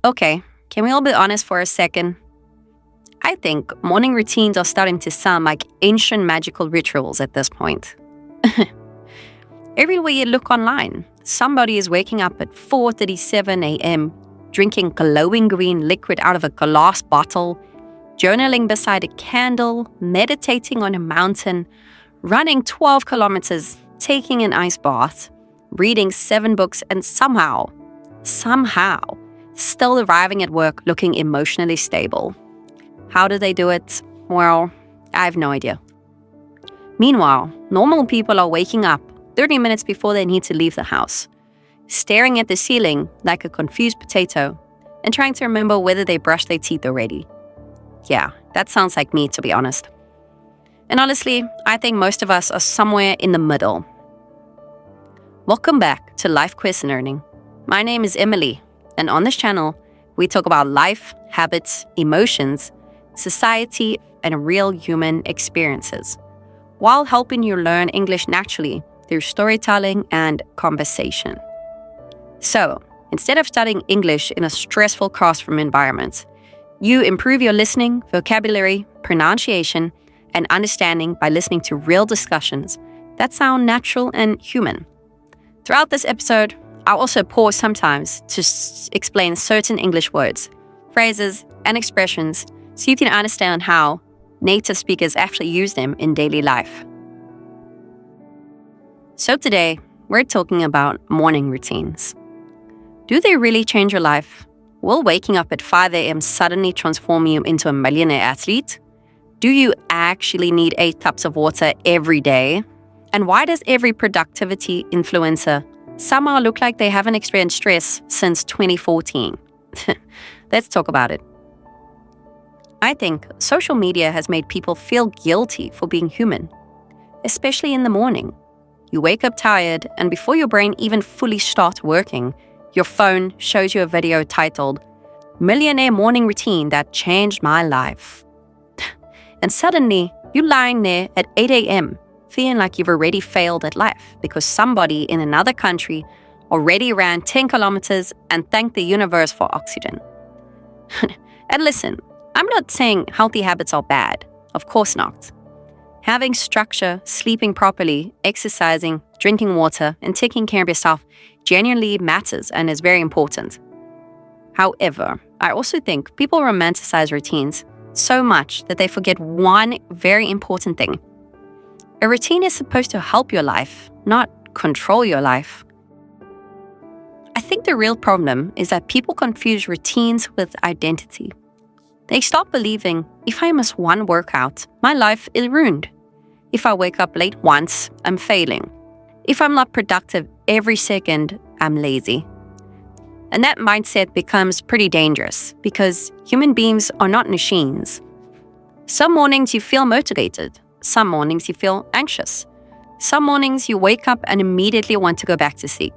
Okay, can we all be honest for a second? I think morning routines are starting to sound like ancient magical rituals at this point. Everywhere you look online, somebody is waking up at 4:37 a.m., drinking glowing green liquid out of a glass bottle, journaling beside a candle, meditating on a mountain, running 12 kilometers, taking an ice bath, reading 7 books, and somehow, still arriving at work looking emotionally stable. How do they do it? Well, I have no idea. Meanwhile, normal people are waking up 30 minutes before they need to leave the house, staring at the ceiling like a confused potato, and trying to remember whether they brushed their teeth already. Yeah, that sounds like me, to be honest. And honestly, I think most of us are somewhere in the middle. Welcome back to Life Quest Learning. My name is Emily, and on this channel, we talk about life, habits, emotions, society, and real human experiences, while helping you learn English naturally through storytelling and conversation. So, instead of studying English in a stressful classroom environment, you improve your listening, vocabulary, pronunciation, and understanding by listening to real discussions that sound natural and human. Throughout this episode, I'll also pause sometimes to explain certain English words, phrases, and expressions so you can understand how native speakers actually use them in daily life. So today, we're talking about morning routines. Do they really change your life? Will waking up at 5 a.m. suddenly transform you into a millionaire athlete? Do you actually need 8 cups of water every day? And why does every productivity influencer somehow look like they haven't experienced stress since 2014? Let's talk about it. I think social media has made people feel guilty for being human, especially in the morning. You wake up tired, and before your brain even fully starts working, your phone shows you a video titled, "Millionaire Morning Routine That Changed My Life." And suddenly, you're lying there at 8 a.m., feeling like you've already failed at life because somebody in another country already ran 10 kilometers and thanked the universe for oxygen. And listen, I'm not saying healthy habits are bad. Of course not. Having structure, sleeping properly, exercising, drinking water, and taking care of yourself genuinely matters and is very important. However, I also think people romanticize routines so much that they forget one very important thing. A routine is supposed to help your life, not control your life. I think the real problem is that people confuse routines with identity. They stop believing, if I miss one workout, my life is ruined. If I wake up late once, I'm failing. If I'm not productive every second, I'm lazy. And that mindset becomes pretty dangerous because human beings are not machines. Some mornings you feel motivated. Some mornings you feel anxious. Some mornings you wake up and immediately want to go back to sleep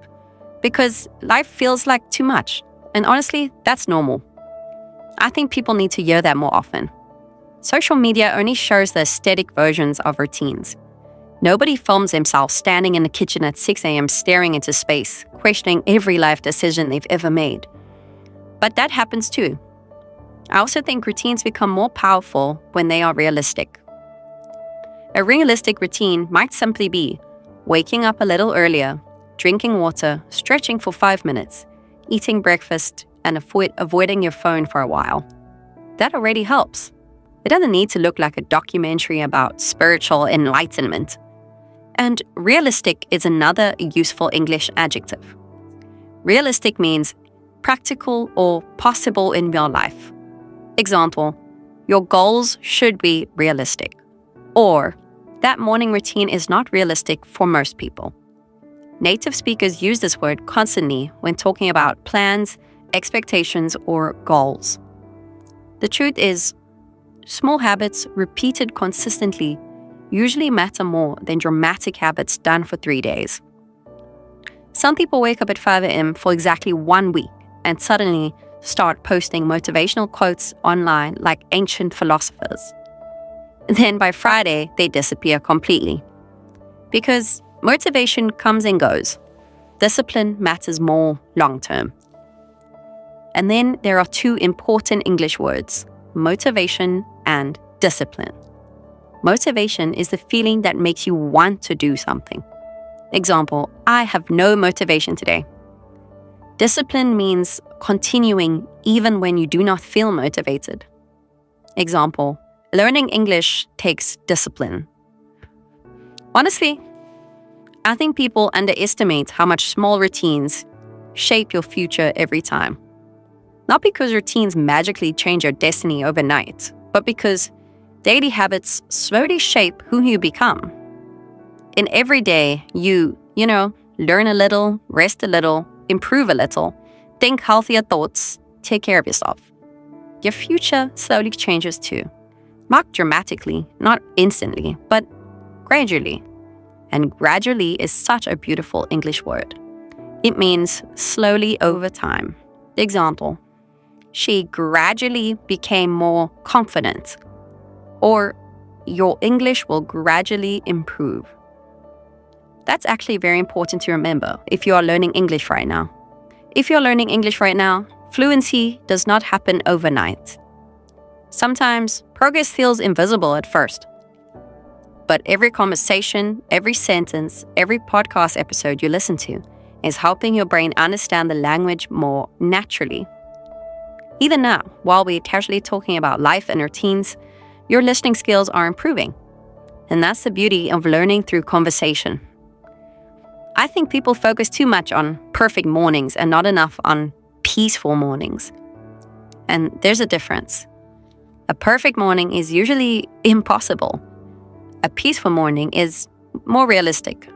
because life feels like too much. And honestly, that's normal. I think people need to hear that more often. Social media only shows the aesthetic versions of routines. Nobody films themselves standing in the kitchen at 6 a.m. staring into space, questioning every life decision they've ever made. But that happens too. I also think routines become more powerful when they are realistic. A realistic routine might simply be waking up a little earlier, drinking water, stretching for 5 minutes, eating breakfast, and avoiding your phone for a while. That already helps. It doesn't need to look like a documentary about spiritual enlightenment. And realistic is another useful English adjective. Realistic means practical or possible in your life. Example, your goals should be realistic. Or, that morning routine is not realistic for most people. Native speakers use this word constantly when talking about plans, expectations, or goals. The truth is, small habits repeated consistently usually matter more than dramatic habits done for 3 days. Some people wake up at 5 a.m. for exactly 1 week and suddenly start posting motivational quotes online like ancient philosophers. Then by Friday, they disappear completely. Because motivation comes and goes. Discipline matters more long term. And then there are two important English words, motivation and discipline. Motivation is the feeling that makes you want to do something. Example, I have no motivation today. Discipline means continuing even when you do not feel motivated. Example, learning English takes discipline. Honestly, I think people underestimate how much small routines shape your future every time. Not because routines magically change your destiny overnight, but because daily habits slowly shape who you become. In every day, you learn a little, rest a little, improve a little, think healthier thoughts, take care of yourself. Your future slowly changes too. Not dramatically, not instantly, but gradually. And gradually is such a beautiful English word. It means slowly over time. Example, she gradually became more confident. Or your English will gradually improve. That's actually very important to remember if you are learning English right now. If you're learning English right now, fluency does not happen overnight. Sometimes progress feels invisible at first. But every conversation, every sentence, every podcast episode you listen to is helping your brain understand the language more naturally. Even now, while we're casually talking about life and routines, your listening skills are improving. And that's the beauty of learning through conversation. I think people focus too much on perfect mornings and not enough on peaceful mornings. And there's a difference. A perfect morning is usually impossible. A peaceful morning is more realistic.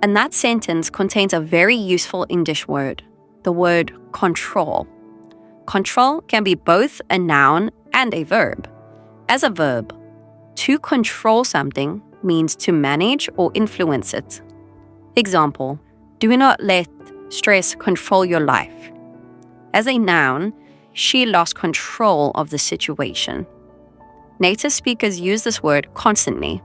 And that sentence contains a very useful English word, the word control. Control can be both a noun and a verb. As a verb, to control something means to manage or influence it. Example, do not let stress control your life. As a noun, she lost control of the situation. Native speakers use this word constantly,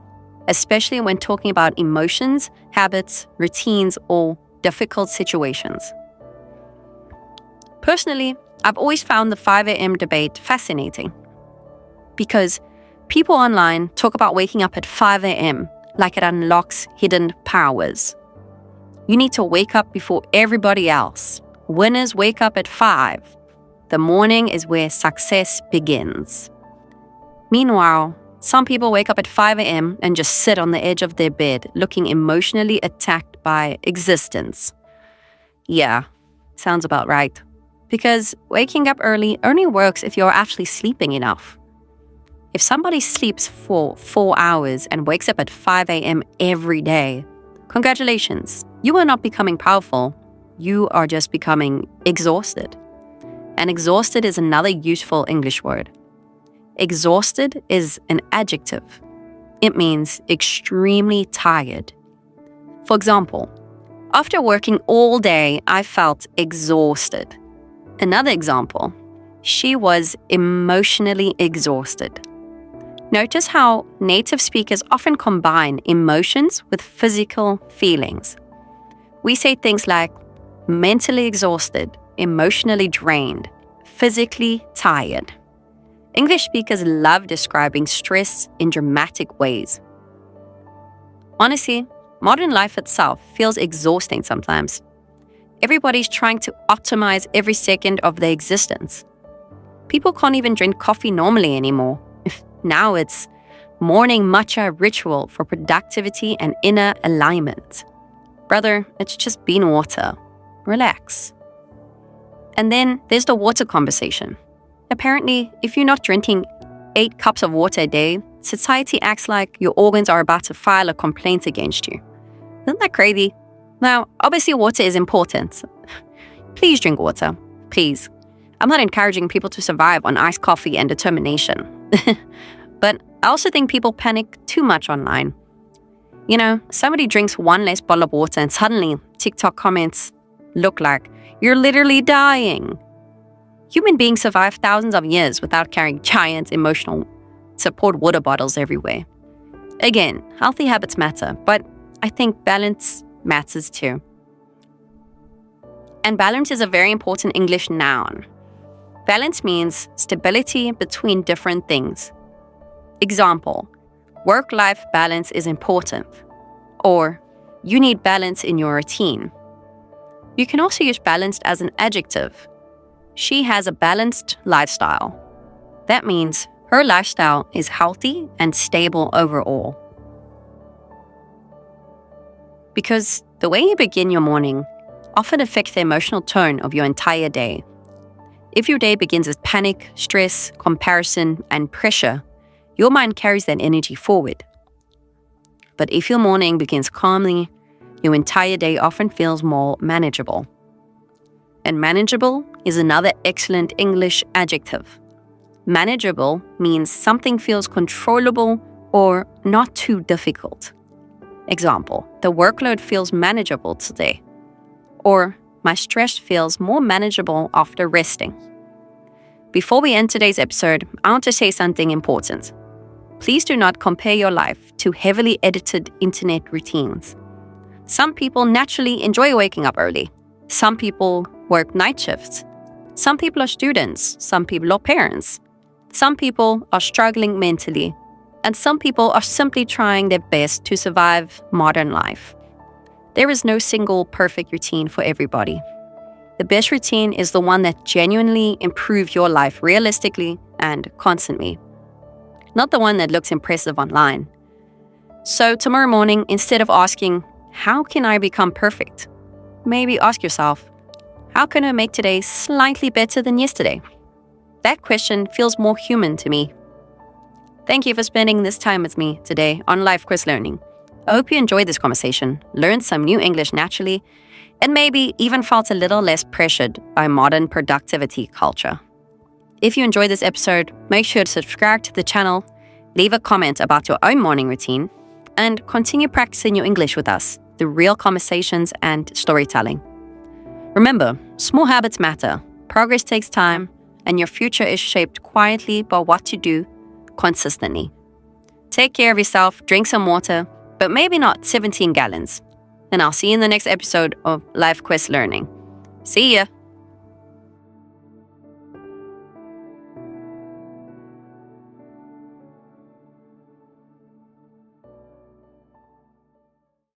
especially when talking about emotions, habits, routines, or difficult situations. Personally, I've always found the 5 a.m. debate fascinating because people online talk about waking up at 5 a.m. like it unlocks hidden powers. You need to wake up before everybody else. Winners wake up at 5. The morning is where success begins. Meanwhile, some people wake up at 5 a.m. and just sit on the edge of their bed, looking emotionally attacked by existence. Yeah, sounds about right. Because waking up early only works if you're actually sleeping enough. If somebody sleeps for 4 hours and wakes up at 5 a.m. every day, congratulations, you are not becoming powerful. You are just becoming exhausted. And exhausted is another useful English word. Exhausted is an adjective. It means extremely tired. For example, after working all day, I felt exhausted. Another example, she was emotionally exhausted. Notice how native speakers often combine emotions with physical feelings. We say things like mentally exhausted, emotionally drained, physically tired. English speakers love describing stress in dramatic ways. Honestly, modern life itself feels exhausting sometimes. Everybody's trying to optimize every second of their existence. People can't even drink coffee normally anymore. Now it's morning matcha ritual for productivity and inner alignment. Brother, it's just bean water. Relax. And then there's the water conversation. Apparently, if you're not drinking 8 cups of water a day, society acts like your organs are about to file a complaint against you. Isn't that crazy? Now, obviously water is important. Please drink water. Please. I'm not encouraging people to survive on iced coffee and determination. But I also think people panic too much online. You know, somebody drinks one less bottle of water and suddenly TikTok comments look like, "You're literally dying." Human beings survive thousands of years without carrying giant emotional support water bottles everywhere. Again, healthy habits matter, but I think balance matters too. And balance is a very important English noun. Balance means stability between different things. Example, work-life balance is important. Or, you need balance in your routine. You can also use balanced as an adjective. She has a balanced lifestyle. That means her lifestyle is healthy and stable overall. Because the way you begin your morning often affects the emotional tone of your entire day. If your day begins with panic, stress, comparison, and pressure, your mind carries that energy forward. But if your morning begins calmly, your entire day often feels more manageable. And manageable is another excellent English adjective. Manageable means something feels controllable or not too difficult. Example, the workload feels manageable today. Or, my stress feels more manageable after resting. Before we end today's episode, I want to say something important. Please do not compare your life to heavily edited internet routines. Some people naturally enjoy waking up early. Some people work night shifts. Some people are students. Some people are parents. Some people are struggling mentally. And some people are simply trying their best to survive modern life. There is no single perfect routine for everybody. The best routine is the one that genuinely improves your life realistically and constantly. Not the one that looks impressive online. So tomorrow morning, instead of asking, how can I become perfect? Maybe ask yourself, how can I make today slightly better than yesterday? That question feels more human to me. Thank you for spending this time with me today on Life Quiz Learning. I hope you enjoyed this conversation, learned some new English naturally, and maybe even felt a little less pressured by modern productivity culture. If you enjoyed this episode, make sure to subscribe to the channel, leave a comment about your own morning routine, and continue practicing your English with us through real conversations and storytelling. Remember, small habits matter, progress takes time, and your future is shaped quietly by what you do consistently. Take care of yourself, drink some water, but maybe not 17 gallons. And I'll see you in the next episode of Life Quest Learning. See ya!